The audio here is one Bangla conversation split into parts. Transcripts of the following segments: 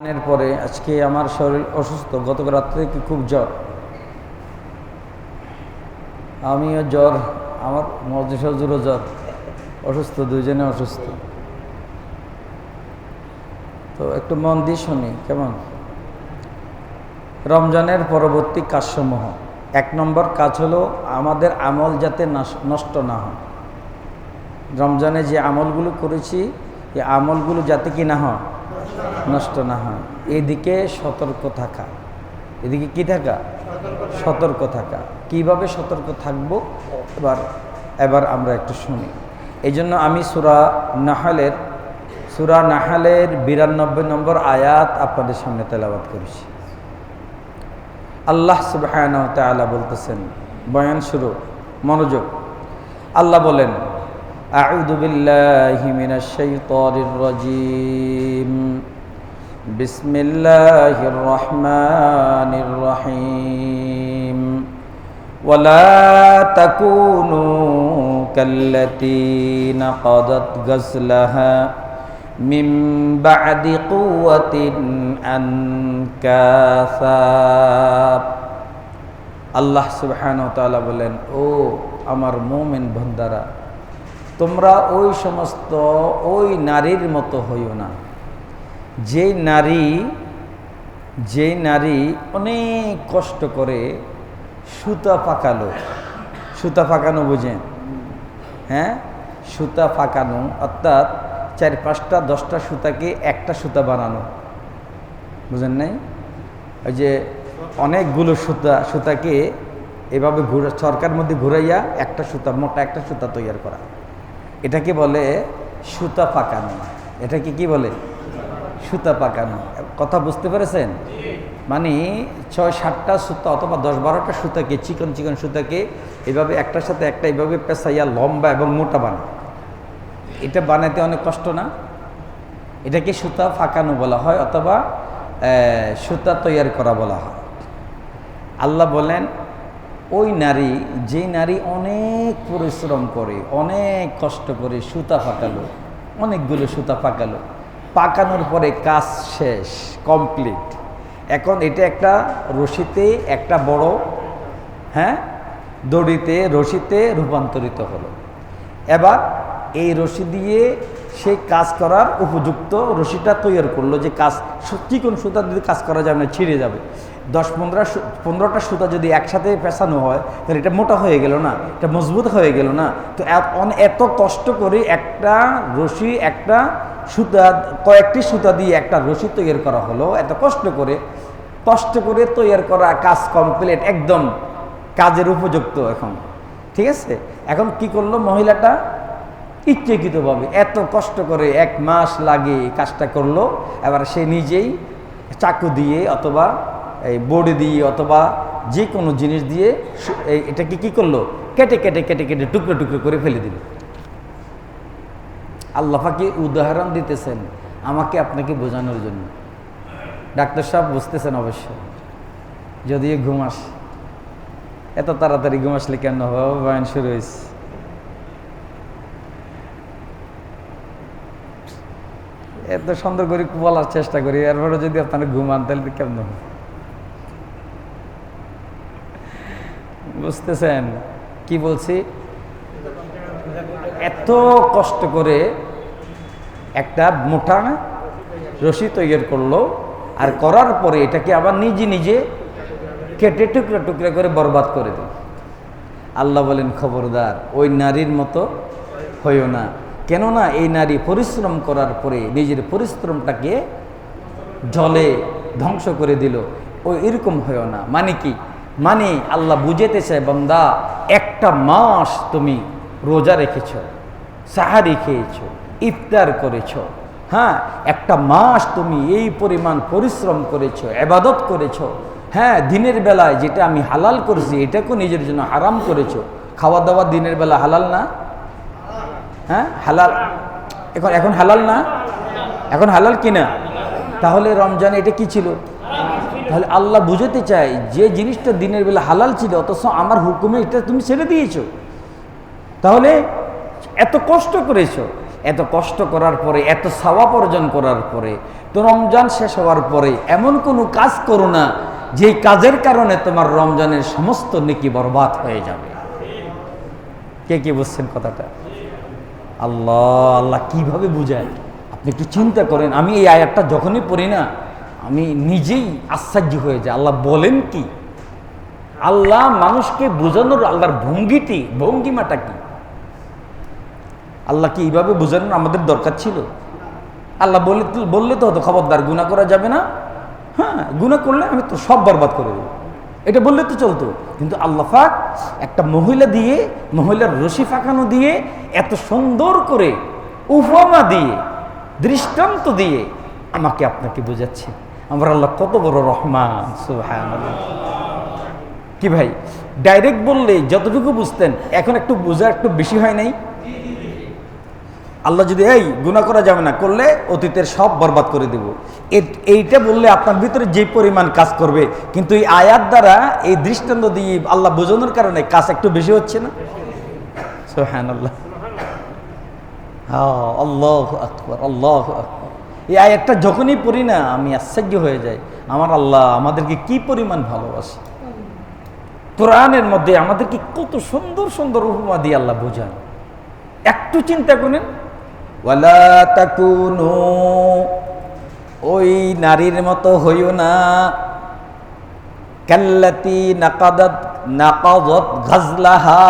এর পরে আজকে আমার শরীর অসুস্থ, গতকাল রাত্রে থেকে খুব জ্বর, আমিও জ্বর, আমার মসজিদ হজুরও জ্বর, অসুস্থ, দুইজনে অসুস্থ। তো একটু মন দিয়ে শুনি কেমন। রমজানের পরবর্তী কাজসমূহ, 1 নম্বর কাজ হলো আমাদের আমল যাতে নষ্ট না হয়। রমজানে যে আমলগুলো করেছি এই আমলগুলো যাতে কি না হয়, নষ্ট না হয়, এদিকে সতর্ক থাকা। এদিকে কি থাকা? সতর্ক থাকা। কিভাবে সতর্ক থাকবো এবার আমরা একটু শুনি। এই জন্য আমি সূরা নাহালের 92 নম্বর আয়াত আপনাদের সামনে তেলাওয়াত করেছি। আল্লাহ সুবহানাহু ওয়া তাআলা বলতেছেন, বয়ান শুরু, মনোযোগ। আল্লাহ বলেন, আউযু বিল্লাহি মিনাশ শাইতানির রাজীম, বিসমিল্লাহির রহমানির রহিম, ওয়ালা তাকুনু কাল্লাতী নাকাদাত গাসলাহা মিন বা'দি কুওয়াতিন আনকাসা। আল্লাহ সুবহানাহু ওয়া তাআলা বলেন, ও আমার মুমিন বান্দারা, তোমরা ওই নারীর মতো হইও না, যেই নারী অনেক কষ্ট করে সুতা পাকালো। সুতা পাকানো বুঝেন? হ্যাঁ, সুতা পাকানো অর্থাৎ 4, 5টা 10টা সুতাকে একটা সুতা বানানো, বুঝেন নাই? ওই যে অনেকগুলো সুতাকে এভাবে সরকার মধ্যে ঘুরাইয়া একটা সুতা, মোটা একটা সুতা তৈরি করা, এটাকে বলে সুতা পাকানো। এটাকে কি বলে? সুতা পাকানো। কথা বুঝতে পেরেছেন? মানে 6-7টা সুতা অথবা 10-12টা সুতাকে, চিকন চিকন সুতাকে এভাবে একটার সাথে একটা এভাবে পেঁচাইয়া লম্বা এবং মোটা বানায়। এটা বানাতে অনেক কষ্ট না? এটাকে সুতা পাকানো বলা হয় অথবা সুতা তৈরি করা বলা হয়। আল্লাহ বলেন, ওই নারী, যে নারী অনেক পরিশ্রম করে, অনেক কষ্ট করে সুতা পাকালো, অনেকগুলো সুতা পাকালো, পাকানোর পরে কাজ শেষ, কমপ্লিট। এখন এটা একটা রশিতে, একটা বড় রশিতে রূপান্তরিত হলো। এবার এই রশি দিয়ে সে কাজ করার উপযুক্ত রশিটা তৈরি করলো, যে কাজ সত্যি কোন সুতা যদি কাজ করা যাবে না, ছিঁড়ে যাবে। 10-15টা সুতা যদি একসাথে পেঁচানো হয় তাহলে এটা মোটা হয়ে গেল না, এটা মজবুত হয়ে গেল না। তো এত কষ্ট করে একটা রশি, একটা সুতা, কয়েকটি সুতা দিয়ে একটা রশি তৈরি করা হলো। এত কষ্ট করে তৈরি করা কাজ কমপ্লিট, একদম কাজের উপযুক্ত। এখন ঠিক আছে, এখন কি করলো মহিলাটা? ইচ্ছাকৃতভাবে এত কষ্ট করে 1 মাস লাগে কাজটা করলো। এবার সে নিজেই চাকু দিয়ে অথবা এই বড়ি দিয়ে অথবা যে কোনো জিনিস দিয়ে এটাকে কি করলো? কেটে টুকরো টুকরো করে ফেলে দিল। আল্লাহ পাক উদাহরণ দিতেছেন আমাকে আপনাকে বোঝানোর জন্য। ডাক্তার সাহেব বুঝতেছেন অবশ্য, যদিও ঘুম আসে। এত তাড়াতাড়ি ঘুম আসলে কেন হবে? বয়ান শুরু হয়েছে। এত সুন্দর করে বলার চেষ্টা করি, এরপরে যদি আপনারা ঘুমান তাহলে কেমন হবে? বুঝতেছেন কি বলছি? এত কষ্ট করে একটা মোটা রশি তৈরি করলো, আর করার পরে এটাকে আবার নিজে কেটে টুকরা টুকরা করে বরবাদ করে দিল। আল্লাহ বলেন, খবরদার ওই নারীর মতো হইও না। কেননা এই নারী পরিশ্রম করার পরে নিজের পরিশ্রমটাকে জলে ধ্বংস করে দিল। ওই এরকম হইও না। মানে কি? মানে আল্লাহ বুঝাতে চায়, বান্দা, 1টা মাস তুমি রোজা রেখেছ, সাহারি খেয়েছ, ইফতার করেছ, হ্যাঁ, 1টা মাস তুমি এই পরিমাণ পরিশ্রম করেছ, ইবাদত করেছ, হ্যাঁ, দিনের বেলায় যেটা আমি হালাল করেছি এটাকেও নিজের জন্য হারাম করেছ। খাওয়া দাওয়া দিনের বেলা হালাল না? হ্যাঁ, হালাল। এখন হালাল না? এখন হালাল কিনা? তাহলে রমজান এটা কি ছিল? তাহলে আল্লাহ বুঝাতে চায় যে জিনিসটা দিনের বেলা হালাল ছিল, অথচ আমার হুকুমে এটা তুমি ছেড়ে দিয়েছো। তাহলে এত কষ্ট করেছো, এত কষ্ট করার পরে, এত সওয়াব অর্জন করার পরে, তো রমজান শেষ হওয়ার পরে এমন কোনো কাজ করো না যেই কাজের কারণে তোমার রমজানের সমস্ত নেকি বরবাদ হয়ে যাবে। কে কে বুঝছেন কথাটা? আল্লাহ আল্লাহ কিভাবে বুঝায় আপনি একটু চিন্তা করেন। আমি এই আয়াতটা যখনই পড়ি না আমি নিজেই আশ্চর্য হয়ে যাই, আল্লাহ বলেন কি? আল্লাহ মানুষকে বোঝানোর আল্লাহর ভঙ্গিমাটা কি? আল্লাহ কি এইভাবে বোঝানোর আমাদের দরকার ছিল? আল্লাহ বললে তো হতো খবরদার গুনাহ করা যাবে না, হ্যাঁ গুনাহ করলে আমি তো সব বরবাদ করে দেবো, এটা বললে তো চলতো। কিন্তু আল্লাহ পাক একটা মহিলার রশি ফাঁকানো দিয়ে, এত সুন্দর করে উপমা দিয়ে, দৃষ্টান্ত দিয়ে আমাকে আপনাকে বোঝাচ্ছে আমার আল্লাহ কত বড় রহমান। সুবহানাল্লাহ। কি ভাই, ডাইরেক্ট বললে যতটুকু বুঝতেন এখন একটু বোঝা একটু বেশি হয় নাই? আল্লাহ যদি এই গুনাহ করা যাবে না, করলে অতীতের সব বরবাদ করে দেব, এইটা বললে আপনার ভিতরে যে পরিমাণ কাজ করবে, কিন্তু এই আয়াত দ্বারা এই দৃষ্টান্ত দিয়ে আল্লাহ বোঝানোর কারণে কাজ একটু বেশি হচ্ছে না? সুবহানাল্লাহ। আল্লাহু আকবার, আল্লাহু আকবার। এই আয়াতটা যখনই পড়ি না আমি আশ্চর্য হয়ে যাই, আমার আল্লাহ আমাদেরকে কি পরিমাণ ভালোবাসে। কোরআনের মধ্যে আমাদেরকে কত সুন্দর সুন্দর উপমা দিয়ে আল্লাহ বোঝান। একটু চিন্তা করেন, ওয়ালা তাকুনু, ওই নারীর মতো হইও না, কাল্লাতি নাকাদাত গাজলাহা,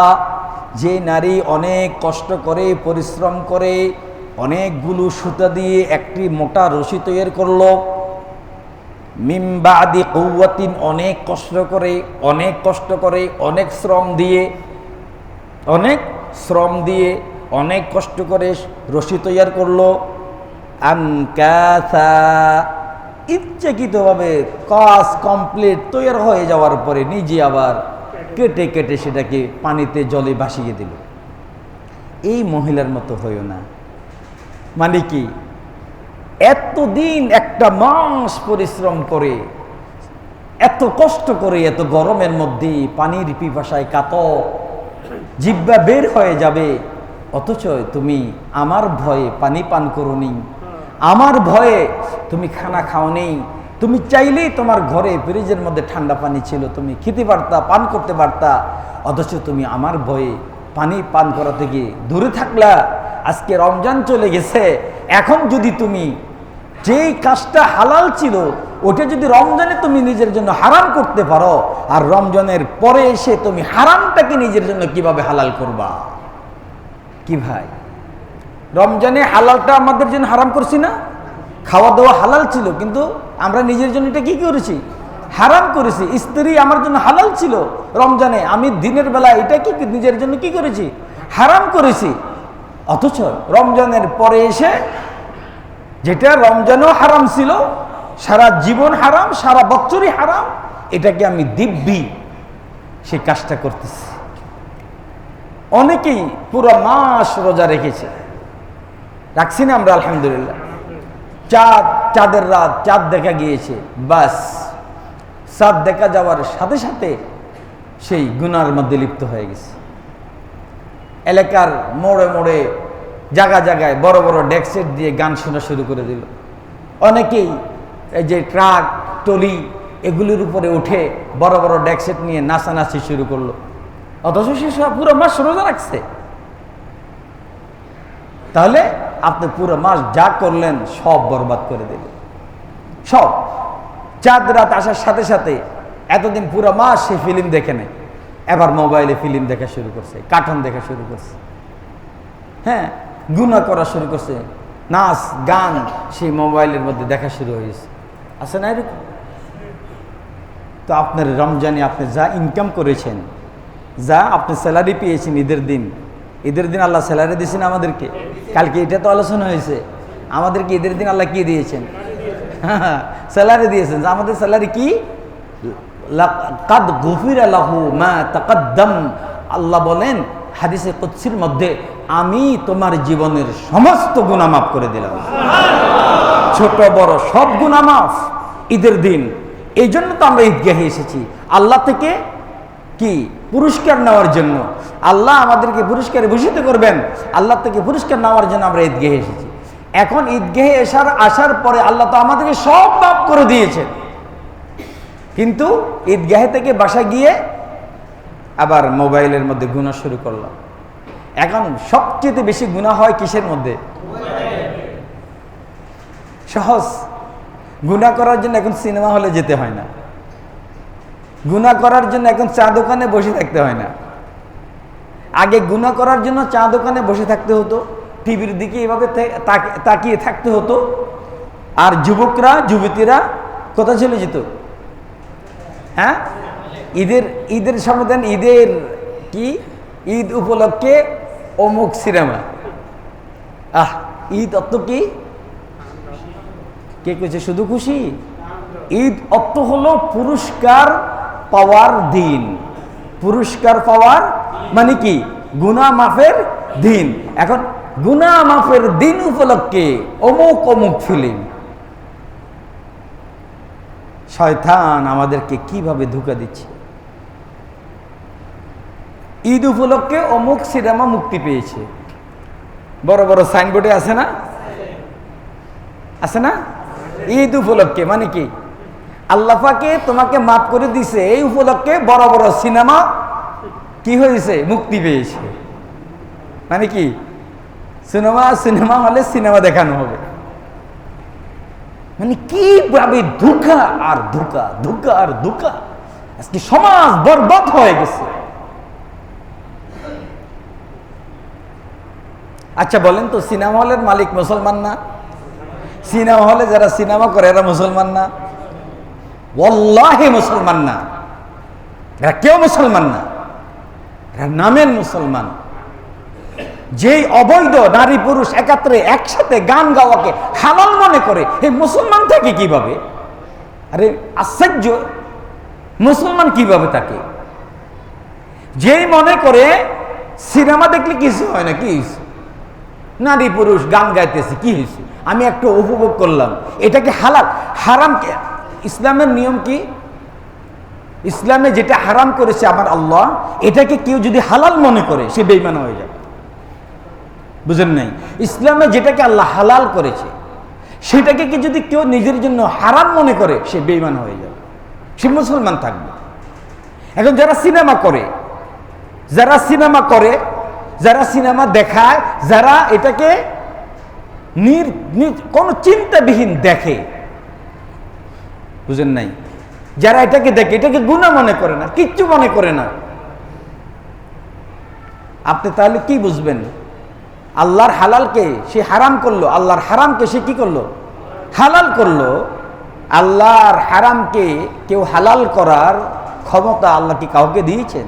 যে নারী অনেক কষ্ট করে পরিশ্রম করে অনেকগুলো সুতা দিয়ে একটি মোটা রশি তৈরি করলো, মিন বাদি কুওয়াতিন, অনেক কষ্ট করে অনেক শ্রম দিয়ে অনেক কষ্ট করে রশি তৈরি করলো, আনকাসা, ইচ্ছাকৃতভাবে কাজ কমপ্লিট তৈরি হয়ে যাওয়ার পরে নিজে আবার কেটে কেটে সেটাকে পানিতে জলে ভাসিয়ে দিল। এই মহিলার মতো হইও না। মানে কি, এতদিন একটা মাস পরিশ্রম করে, এত কষ্ট করে, এত গরমের মধ্যে পানির পিপাসায় কাতর, জিহ্বা বের হয়ে যাবে, অথচ তুমি আমার ভয়ে পানি পান করোনি, আমার ভয়ে তুমি খানা খাওনি, তুমি চাইলেই তোমার ঘরে ফ্রিজের মধ্যে ঠান্ডা পানি ছিল, তুমি খেতে পারতা, পান করতে পারতা, অথচ তুমি আমার ভয়ে পানি পান করা থেকে দূরে থাকলা। আজকে রমজান চলে গেছে, এখন যদি তুমি যেই কাজটা হালাল ছিল ওটা যদি রমজানে তুমি নিজের জন্য হারাম করতে পারো, আর রমজানের পরে এসে তুমি হারামটাকে নিজের জন্য কিভাবে হালাল করবা? কি ভাই, রমজানে হালালটা আমাদের জন্য হারাম করছি না? খাওয়া দাওয়া হালাল ছিল, কিন্তু আমরা নিজের জন্য এটা কি করেছি? হারাম করেছি। স্ত্রী আমার জন্য হালাল ছিল রমজানে, আমি দিনের বেলা এটা কি নিজের জন্য কি করেছি? হারাম করেছি। অথচ রমজানের পরে এসে যেটা রমজানও হারাম ছিল, সারা জীবন হারাম, সারা বছরই হারাম, এটাকে আমি দিব্যি সেই কাজটা করতেছি। অনেকেই পুরো মাস রোজা রেখেছে, রাখছি না আমরা? আলহামদুলিল্লাহ। চাঁদের রাত চাঁদ দেখা গিয়েছে, বাস চাঁদ দেখা যাওয়ার সাথে সাথে সেই গুনার মধ্যে লিপ্ত হয়ে গেছে। এলাকার মোড়ে মোড়ে জায়গা জায়গায় বড় বড় ডেকসেট দিয়ে গান শোনা শুরু করে দিল। অনেকেই এই যে ট্রাক টলি এগুলির উপরে উঠে বড় বড় ডেকসেট নিয়ে নাচানাচি শুরু করলো, অথচ সে পুরো মাস রোজা রাখছে। তাহলে আপনি পুরো মাস যা করলেন সব বরবাদ করে দিলেন, সব। চাঁদ রাত আসার সাথে সাথে এতদিন পুরো মাস সে ফিল্ম দেখে নেয়, এবার মোবাইলে ফিল্ম দেখা শুরু করছে, কার্টুন দেখা শুরু করছে, হ্যাঁ গুনাহ করা শুরু করছে, নাচ গান সেই মোবাইলের মধ্যে দেখা শুরু হয়েছে। আছে না এরকম? তো আপনার রমজানে আপনি যা ইনকাম করেছেন, যা আপনি স্যালারি পেয়েছেন ঈদের দিন আল্লাহ স্যালারি দিয়েছেন আমাদেরকে। কালকে এটা তো আলোচনা হয়েছে, আমাদেরকে ঈদের দিন আল্লাহ কি দিয়েছেন? স্যালারি দিয়েছেন। আমাদের স্যালারি কি? লাকাদ গুফিরা লাহু মা তাকাদ্দাম। আল্লাহ বলেন হাদিসে কুদসির মধ্যে, আমি তোমার জীবনের সমস্ত গুনাহ মাফ করে দিলাম, ছোট বড় সব গুনাহ মাফ ঈদের দিন। এই জন্য তো আমরা ঈদগাহে এসেছি, আল্লাহ থেকে কি পুরস্কার নেওয়ার জন্য। আল্লাহ আমাদেরকে পুরস্কারে ভূষিত করবেন। আল্লাহ থেকে পুরস্কার নেওয়ার জন্য আমরা ঈদগাহে এসেছি। এখন ঈদগাহে আসার পরে আল্লাহ তো আমাদেরকে সব মাফ করে দিয়েছেন, কিন্তু ঈদগাহে থেকে বাসা গিয়ে আবার মোবাইলের মধ্যে গুনাহ শুরু করলাম। এখন সবচেয়ে বেশি গুনাহ হয় কিসের মধ্যে? সহজ, গুনাহ করার জন্য এখন সিনেমা হলে যেতে হয় না, গুনাহ করার জন্য এখন চা দোকানে বসে থাকতে হয় না। আগে গুনাহ করার জন্য চা দোকানে বসে থাকতে হতো, টিভির দিকে এভাবে তাকিয়ে থাকতে হতো, আর যুবকরা যুবতীরা কোথায় চলে যেত? হ্যাঁ, ঈদের সমাধান, ঈদের কি, ঈদ উপলক্ষে অমুক সিনেমা। ঈদ অর্থ কি? কে কইছে শুধু খুশি? ঈদ অর্থ হলো পুরস্কার পাওয়ার দিন। পুরস্কার পাওয়ার মানে কি? গুনাহ মাফের দিন। এখন গুনাহ মাফের দিন উপলক্ষে অমুক অমুক ফিল্ম। শয়তান আমাদেরকে কিভাবে ধোঁকা দিচ্ছে। ঈদ উপলক্ষে অমুক সিনেমা মুক্তি পেয়েছে, বড় বড় সাইনবোর্ডে আছে না? আছে না? ঈদ উপলক্ষে মানে কি? আল্লাহ পাকে তোমাকে মাফ করে দিছে, এই উপলক্ষে বড় বড় সিনেমা কি হয়েছে? মুক্তি পেয়েছে। মানে কি? সিনেমা হলে সিনেমা দেখানো হবে। মানে কিভাবে ধোঁকা আর ধোঁকা, ধোঁকা আর ধোঁকা। আজকে সমাজ বরবাদ হয়ে গেছে। আচ্ছা বলেন তো, সিনেমা হলের মালিক মুসলমান না? সিনেমা হলে যারা সিনেমা করে এরা মুসলমান না? ওয়াল্লাহি মুসলমান না, এরা কেউ মুসলমান না, এরা নামের মুসলমান। যেই অবৈধ নারী পুরুষ একাত্রে একসাথে গান গাওয়াকে হালাল মনে করে, এই মুসলমান থাকে কিভাবে? আরে আশ্চর্য, মুসলমান কিভাবে থাকে? যেই মনে করে সিনেমা দেখলে কিছু হয় না, কি হয়েছে? নারী পুরুষ গান গাইতেছে, কি হয়েছে? আমি একটু উপভোগ করলাম, এটাকে হালাল? হারাম কে? ইসলামের নিয়ম কি? ইসলামে যেটা হারাম করেছে আমার আল্লাহ, এটাকে কেউ যদি হালাল মনে করে সে বেঈমান হয়ে যাবে। বুঝেন নাই? ইসলামে যেটাকে আল্লাহ হালাল করেছে সেটাকে যদি কেউ নিজের জন্য হারাম মনে করে সে বেঈমান হয়ে যাবে, সে মুসলমান থাকবে। এখন যারা সিনেমা করে, যারা সিনেমা দেখায়, যারা এটাকে কোনো চিন্তাবিহীন দেখে, বুঝেন নাই? যারা এটাকে দেখে, এটাকে গুনাহ মনে করে না, কিচ্ছু মনে করে না, আপনি তাহলে কি বুঝবেন? আল্লাহর হালালকে সে হারাম করলো, আল্লাহর হারামকে সে কি করলো? হালাল করলো। আল্লাহর হারামকে কেউ হালাল করার ক্ষমতা আল্লাহ কি কাউকে দিয়েছেন?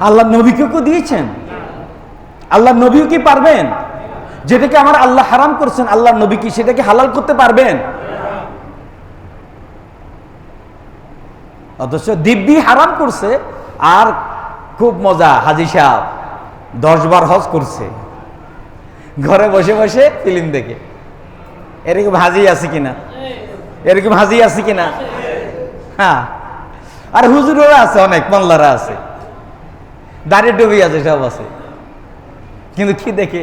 আল্লাহ নবীকেও দিয়েছেন? আল্লাহ নবীও কি পারবেন? যেটাকে আমার আল্লাহ হারাম করছেন, আল্লাহ নবী কি সেটাকে হালাল করতে পারবেন? অথচ দিব্যি হারাম করছে। আর খুব মজা, হাজী সাহেব 10 বার হজ করছে, ঘরে বসে বসে ফিল্ম দেখে। এরকম হাজি আছে কিনা? এরকম হাজি আছে কিনা? হ্যাঁ, আর হুজুররা আছে, অনেক মোল্লারা আছে, দাড়ি টুপি আছে, সব আছে, কিন্তু কি দেখে?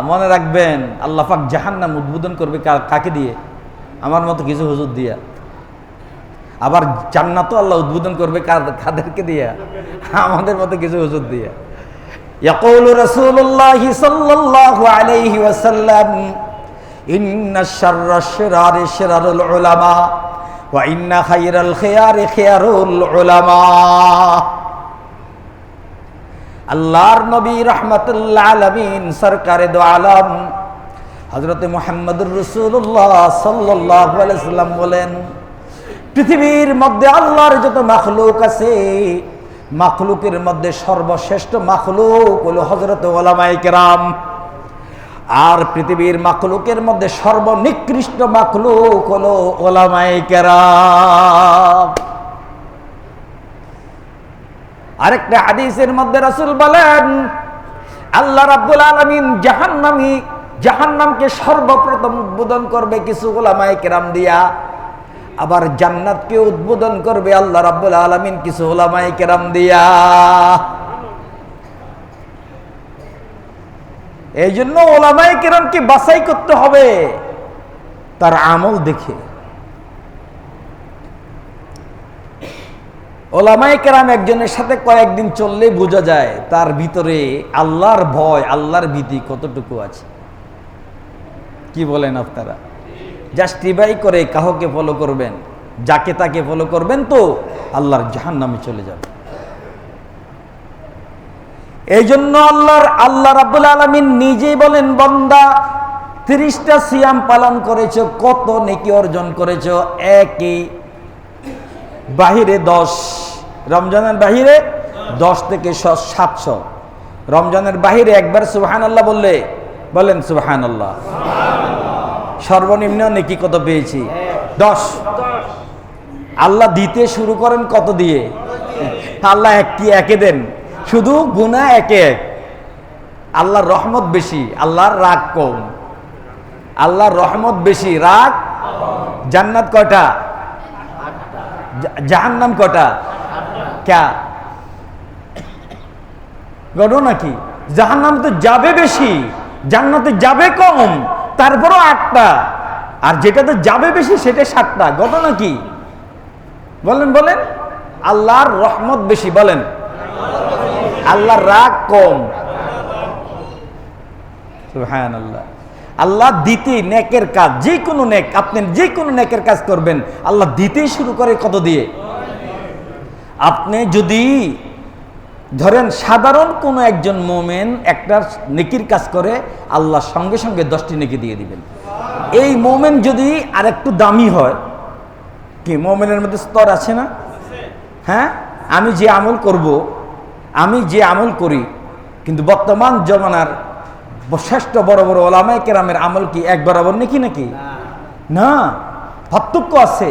মনে রাখবেন, আল্লাহ পাক জাহান্নাম উদ্বোধন করবে কাকে দিয়ে? আমার মতো কিছু হুজুর দিয়া। আবার জান্নাতও আল্লাহ উদ্বোধন করবে কাদেরকে দিয়া? আমাদের মতো কিছু হুজুর দিয়া। ইয়াকুলু রাসূলুল্লাহি সাল্লাল্লাহু আলাইহি ওয়াসাল্লাম, ইন্নাশ শাররাশ শিরারি শিরারুল উলামা ওয়া ইন্না খায়রাল খিয়ারি খিয়ারুল উলামা। আল্লাহর নবী রাহমাতুল্লাহ আলামিন সরকারে দো আলম হযরত মুহাম্মদুর রাসূলুল্লাহ সাল্লাল্লাহু আলাইহি ওয়াসাল্লাম বলেন, পৃথিবীর মধ্যে আল্লাহর যত মাখলুক আছে, মাখলুকের মধ্যে সর্বশ্রেষ্ঠ মাখলুক হলো হযরত উলামায়ে কেরাম। আর পৃথিবীর মাখলুকের মধ্যে সর্বনিকৃষ্ট মাখলুক হলো উলামায়ে কেরাম। আরেকটা হাদিসের মধ্যে রাসূল বলেন, আল্লাহ রাব্বুল আলামিন জাহান্নামকে সর্বপ্রথম উদ্বোধন করবে কিছু উলামায়ে কেরাম দিয়া। আবার জান্নাতকে উদ্বোধন করবে আল্লাহ রাব্বুল আলামিন কিছু উলামায়ে কেরাম দিয়া। এই জন্য উলামায়ে কেরামকে বাছাই করতে হবে তার আমল দেখে। উলামায়ে কেরাম একজনের সাথে কয়েকদিন চললে বোঝা যায় তার ভিতরে আল্লাহর ভয়, আল্লাহর ভীতি কতটুকু আছে। কি বলেন আপনারা? জাস্টিফাই করে কাউকে ফলো করবেন, যাকে তাকে ফলো করবেন তো আল্লাহর জাহান্নামে চলে যাবে। এই জন্য আল্লাহ রাব্বুল আলামিন নিজেই বলেন, বান্দা 30টা সিয়াম পালন করেছো, কত নেকি অর্জন করেছো? একই বাহিরে 10, রমজানের বাহিরে 10 থেকে 700। রমজানের বাহিরে একবার সুবহানাল্লাহ বললে, বলেন সুবহানাল্লাহ, সর্বনিম্ন নেকি কত পেয়েছি? 10। আল্লাহ দিতে শুরু করেন কত দিয়ে? আল্লাহ একে দেন, শুধু গুনাহ একে। আল্লাহর রহমত বেশি, আল্লাহর রাগ কম। আল্লাহর রহমত বেশি, রাগ। জান্নাত কয়টা? জাহান্নাম কয়টা? ক্যা গড়ো নাকি? জাহান্নাম তো যাবে বেশি, জান্নাতে যাবে কম, তারপরও 8টা। আর যেটাতে যাবে বেশি সেটা 7টা। ঘটনা কি? বলেন বলেন। আল্লাহর রহমত বেশি, বলেন আল্লাহর রাগ কম। সুবহানাল্লাহ। আল্লাহ দিতে নেকের কাজ, যে কোনো নেক, আপনি যে কোনো নেকের কাজ করবেন আল্লাহ দিতেই শুরু করে কত দিয়ে? আপনি যদি ধরেন সাধারণ কোনো একজন মোমেন একটা নেকির কাজ করে, আল্লাহ সঙ্গে সঙ্গে 10টি নেকি দিয়ে দিবেন। এই মোমেন যদি আর একটু দামি হয়, কি মোমেনের মধ্যে স্তর আছে না? হ্যাঁ, আমি যে আমল করব, আমি যে আমল করি, কিন্তু বর্তমান জমানার শ্রেষ্ঠ বড় বড় ওলামায়ে কেরামের আমল কি এক বরাবর নাকি? না, পার্থক্য আছে।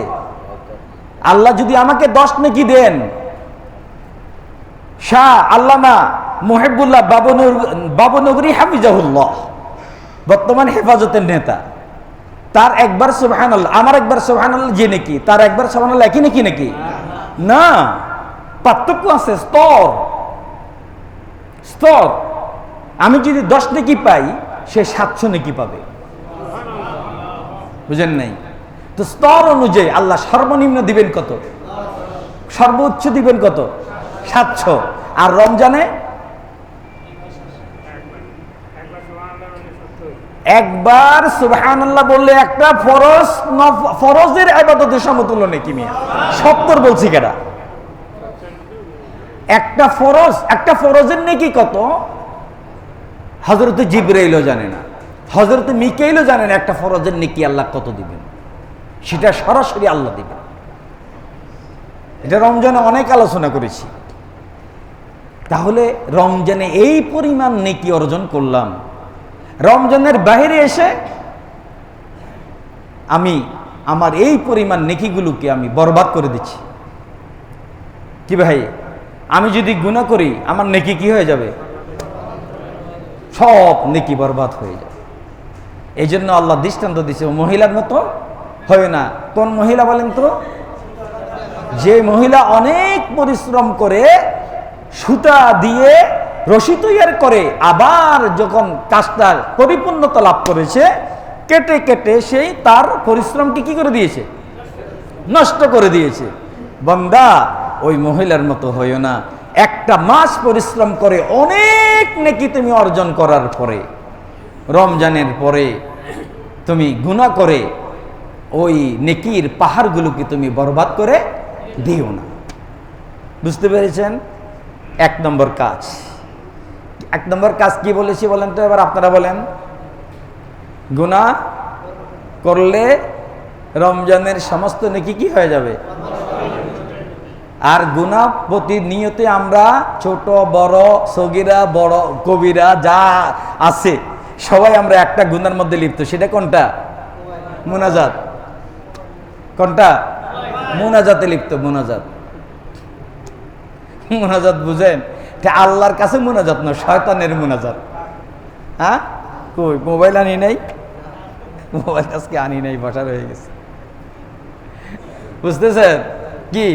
আল্লাহ যদি আমাকে 10 নেকি দেন, শাহ আল্লামা মুহিবুল্লাহ বাবুনগরী হাফিজাহুল্লাহ, বর্তমান হেফাজতের নেতা, তার একবার সুবহানাল্লাহ, আমার একবার সুবহানাল্লাহ যে নেকি, তার একবার সুবহানাল্লাহ একই নাকি? না, পার্থক্য আছে, স্তর। আমি যদি 10 নেকি পাই, সে 700 নেকি পাবে। বুঝেন নাই? তো স্তর অনুযায়ী আল্লাহ সর্বনিম্ন দিবেন কত, সর্বোচ্চ দিবেন কত? 700। আর রমজানে একবার সুবহানাল্লাহ বললে একটা ফরজের ইবাদতের সমতুল্য নেকি মিয়া। 70 বলছি কেডা? একটা ফরজের নেকি কত? হযরত জিবরাইলও জানে না, হযরত মিকাইলও জানে না একটা ফরজের নেকি আল্লাহ কত দিবেন। সেটা সরাসরি আল্লাহ দিবেন। এটা রমজানে অনেক আলোচনা করেছি। তাহলে রমজানে এই পরিমাণ নেকি অর্জন করলাম, রমজানের বাইরে এসে আমি আমার এই পরিমাণ নেকিগুলোকে আমি বরবাদ করে দিচ্ছি। কি ভাই, আমি যদি গুনাহ করি আমার নেকি কি হয়ে যাবে? সব নেকি বরবাদ হয়ে যাবে। এই জন্য আল্লাহ দৃষ্টান্ত দিচ্ছে, মহিলার মতো হয় না। কোন মহিলা বলেন তো? যে মহিলা অনেক পরিশ্রম করে সুতা দিয়ে রশি তৈরি করে, আবার যখন কাজটার পরিপূর্ণতা লাভ করেছে, কেটে কেটে সেই তার পরিশ্রমকে কি করে দিয়েছে? নষ্ট করে দিয়েছে। বান্দা ওই মহিলার মতো হইও না। একটা মাস পরিশ্রম করে অনেক নেকি তুমি অর্জন করার পরে, রমজানের পরে তুমি গুনাহ করে ওই নেকির পাহাড়গুলোকে তুমি বরবাদ করে দিও না। বুঝতে পেরেছেন? 1 নম্বর কাজ। 1 নম্বর কাজ কি বলেছি বলেন তো এবার আপনারা বলেন। গুনাহ করলে রমজানের সমস্ত নেকি কি হয়ে যাবে? আর গুনাহ প্রতিনিয়তে আমরা ছোট বড়, সগীরা বড় কবিরা যা আছে সবাই আমরা একটা গুনার মধ্যে লিপ্ত। সেটা কোনটা? মুনাজাত। কোনটা? মুনাজাতে লিপ্ত। মুনাজাত বুঝেন? আল্লাহর কাছে মুনাজাত না, শয়তানের মুনাজাত। হ্যাঁ, কই মোবাইল আনি নাই, মোবাইল আজকে আনি নাই, বসা রয়ে গেছে। বুঝতেছেন কি?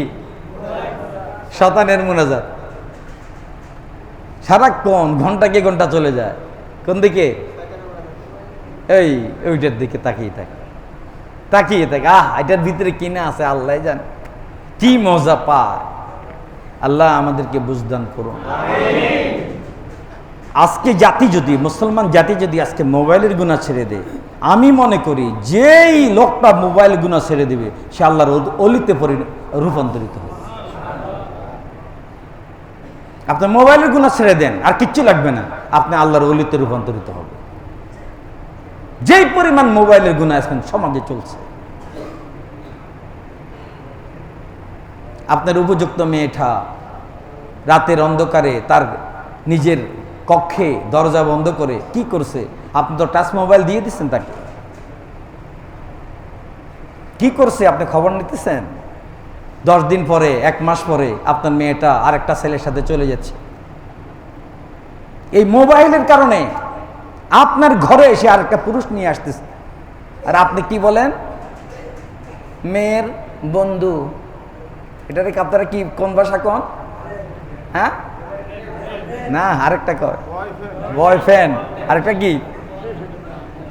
শয়তানের মুনাজাত। সারাক্ষণ ঘন্টা কে ঘন্টা চলে যায় কোন দিকে? এই ওইটার দিকে তাকিয়ে থাকে, তাকিয়ে থাকে। এটার ভিতরে কিনা আছে আল্লাহ জানে, কি মজা পায়। আল্লাহ আমাদেরকে বুঝদান করুন। আজকে জাতি যদি, মুসলমান জাতি যদি আজকে মোবাইলের গুনাহ ছেড়ে দেয়, আমি মনে করি যেই লোকটা মোবাইল গুনাহ ছেড়ে দেবে সে আল্লাহর অলিতে রূপান্তরিত হবে। আপনি মোবাইলের গুনাহ ছেড়ে দেন, আর কিচ্ছু লাগবে না, আপনি আল্লাহর অলিতে রূপান্তরিত হবে। যেই পরিমাণ মোবাইলের গুনাহ এখন সমাজে চলছে, আপনার উপযুক্ত মেয়েটা রাতের অন্ধকারে তার নিজের কক্ষে দরজা বন্ধ করে কি করছে? আপনি তো টাচ মোবাইল দিয়ে দিচ্ছেন তাকে, কি করছে আপনি খবর নিতেছেন? 10 দিন পরে, 1 মাস পরে আপনার মেয়েটা আরেকটা ছেলের সাথে চলে যাচ্ছে। এই মোবাইলের কারণে আপনার ঘরে এসে আরেকটা পুরুষ নিয়ে আসতেছে, আর আপনি কি বলেন? মেয়ের বন্ধু। এটারে আপনারা কি কোন ভাষা কোন? হ্যাঁ না, আরেকটা কয় বয়ফ্রেন্ড, আরেকটা কি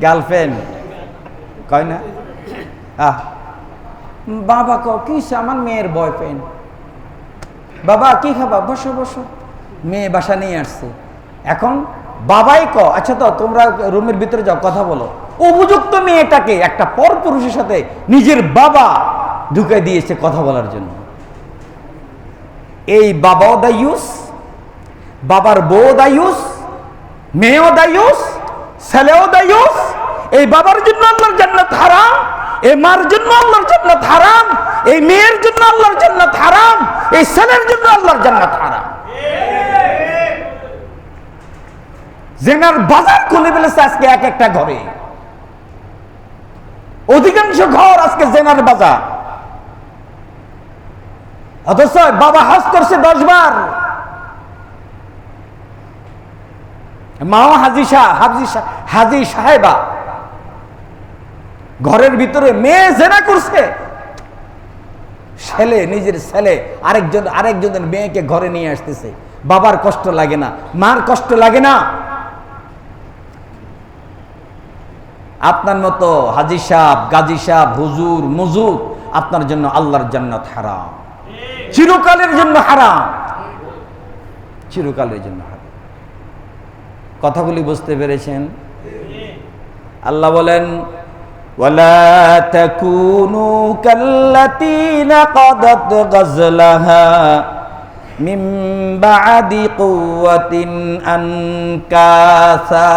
গার্লফ্রেন্ড কয় না? বাবা কি আমার মেয়ের বয়ফ্রেন্ড। বাবা কি খাবা? বসো বসো। মেয়ে বাসা নিয়ে আসছে, এখন বাবাই আচ্ছা তো তোমরা রুমের ভিতরে যাও, কথা বলো। উপযুক্ত মেয়েটাকে একটা পর পুরুষের সাথে নিজের বাবা ঢুকে দিয়েছে কথা বলার জন্য। এই বাবাও দায়ুস, বাবার বউ দায়ুস, মেয়েও দায়ুস, ছেলেও দায়ুস। এই বাবার জন্য আল্লাহর জান্নাত হারাম, এই মার জন্য আল্লাহর জান্নাত হারাম, এই মেয়ের জন্য আল্লাহর জান্নাত হারাম, এই ছেলের জন্য আল্লাহর জান্নাত হারাম। জেনার বাজার খুলে ফেলেছে আজকে এক একটা ঘরে, অধিকাংশ ঘর আজকে জেনার বাজার। অথচ বাবা হজ করছে 10 বার, মাও হাজি সাহেবা, ঘরের ভিতরে মেয়ে জেনা করছে। ছেলে, নিজের ছেলে আরেকজনের মেয়েকে ঘরে নিয়ে আসতেছে। বাবার কষ্ট লাগে না, মার কষ্ট লাগে না? আপনার মতো হাজি সাহেব, গাজী সাহেব, হুজুর, মুজুর, আপনার জন্য আল্লাহর জান্নাত হারাম, চিরকালের জন্য হারাম, চিরকালের জন্য হারাম। কথাগুলি বুঝতে পেরেছেন? আল্লাহ বলেন, ওয়ালা তাকুনু কাল্লাতী নাকাদাত গাজলাহা মিন বা'দি কুওয়াতিন আনকাসা।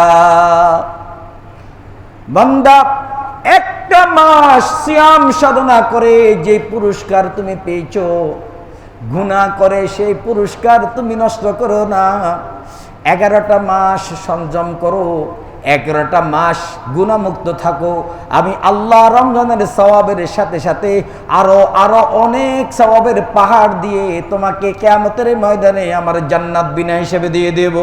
বান্দা, একটা মাস সিয়াম সাধনা করে যে পুরস্কার তুমি পেয়েছো, গুনাহ করে সেই পুরস্কার তুমি নষ্ট করো না। 11টা মাস সংযম করো, 11টা মাস গুনাহমুক্ত থাকো। আমি আল্লাহ রমজানের সওয়াবের সাথে সাথে আরো অনেক সওয়াবের পাহাড় দিয়ে তোমাকে কিয়ামতের ময়দানে আমার জান্নাত বিনা হিসেবে দিয়ে দেব।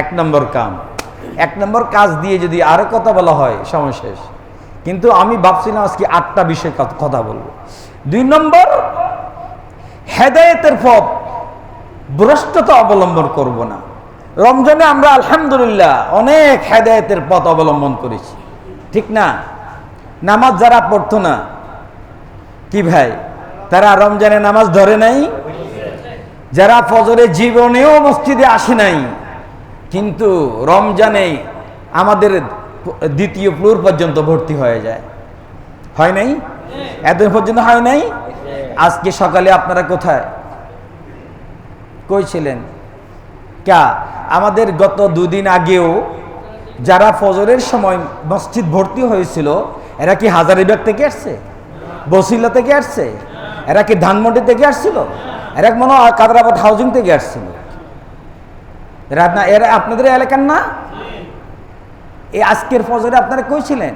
এক নম্বর কাজ দিয়ে যদি আরো কথা বলা হয় সময় শেষ, কিন্তু আমি ভাবছিলাম আজকে 8টা বিষয় কথা বলবো। 2 নম্বর, হেদায়েতের পথ, ভ্রষ্টতা অবলম্বন করব না। রমজানে আমরা আলহামদুলিল্লাহ অনেক হেদায়েতের পথ অবলম্বন করেছি, ঠিক না? নামাজ যারা পড়তো না, কি ভাই, তারা রমজানে নামাজ ধরে নাই? যারা ফজরে জীবনেও মসজিদে আসে নাই, কিন্তু রমজানে আমাদের 2য় ফ্লোর পর্যন্ত ভর্তি হয়ে যায়, হয় নাই? এতদিন পর্যন্ত হয় নাই? আজকে সকালে আপনারা কোথায়, কই ছিলেন? আমাদের গত 2 দিন আগেও যারা ফজরের সময় মসজিদ ভর্তি হয়েছিল, এরা কি হাজারীবাগ থেকে আসছে, বসিলা থেকে আসছে, এরা কি ধানমন্ডি থেকে আসছিল, এরা মনে হয় কাদরাবাদ হাউজিং থেকে আসছিল। এরা আপনাদের এলাকার না? এই আজকের ফজরে আপনারা কই ছিলেন?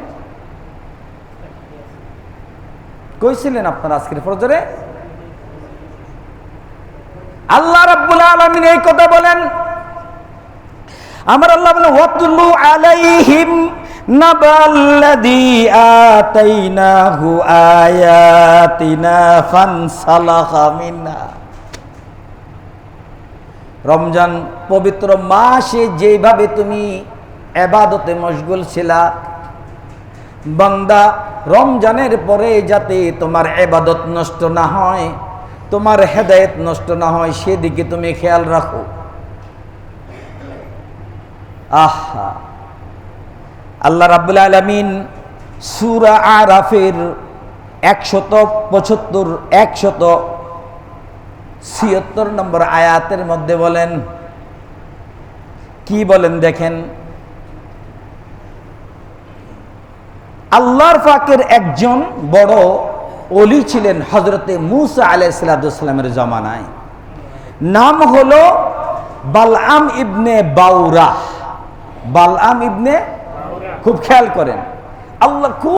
আপনারা আজকের ফজরে? আল্লাহ রাব্বুল আলামিন এই কথা বলেন, আমার আল্লাহ বলেন, ওয়াতলু আলাইহিম নাবাল্লাযী আতাইনাহু আয়াতিনা ফানসালাখা মিনহা। রমজান পবিত্র মাসে যেভাবে তুমি ইবাদতে মশগুল ছিলা, বান্দা রমজানের পরে যাতে তোমার ইবাদত নষ্ট না হয়, তোমার হেদায়েত নষ্ট না হয়, সেদিকে তুমি খেয়াল রাখো। আহা, আল্লাহ রাব্বুল আলামিন সূরা আরাফের 176 নম্বর আয়াতের মধ্যে বলেন, কি বলেন দেখেন, আল্লাহর পাকের একজন বড় ওলি ছিলেন হযরতে মূসা আলাইহিস সালামের জামানায়। নাম হলো বালআম ইবনে বাউরা। বালআম ইবনে, খুব খেয়াল করেন, আল্লাহ খুব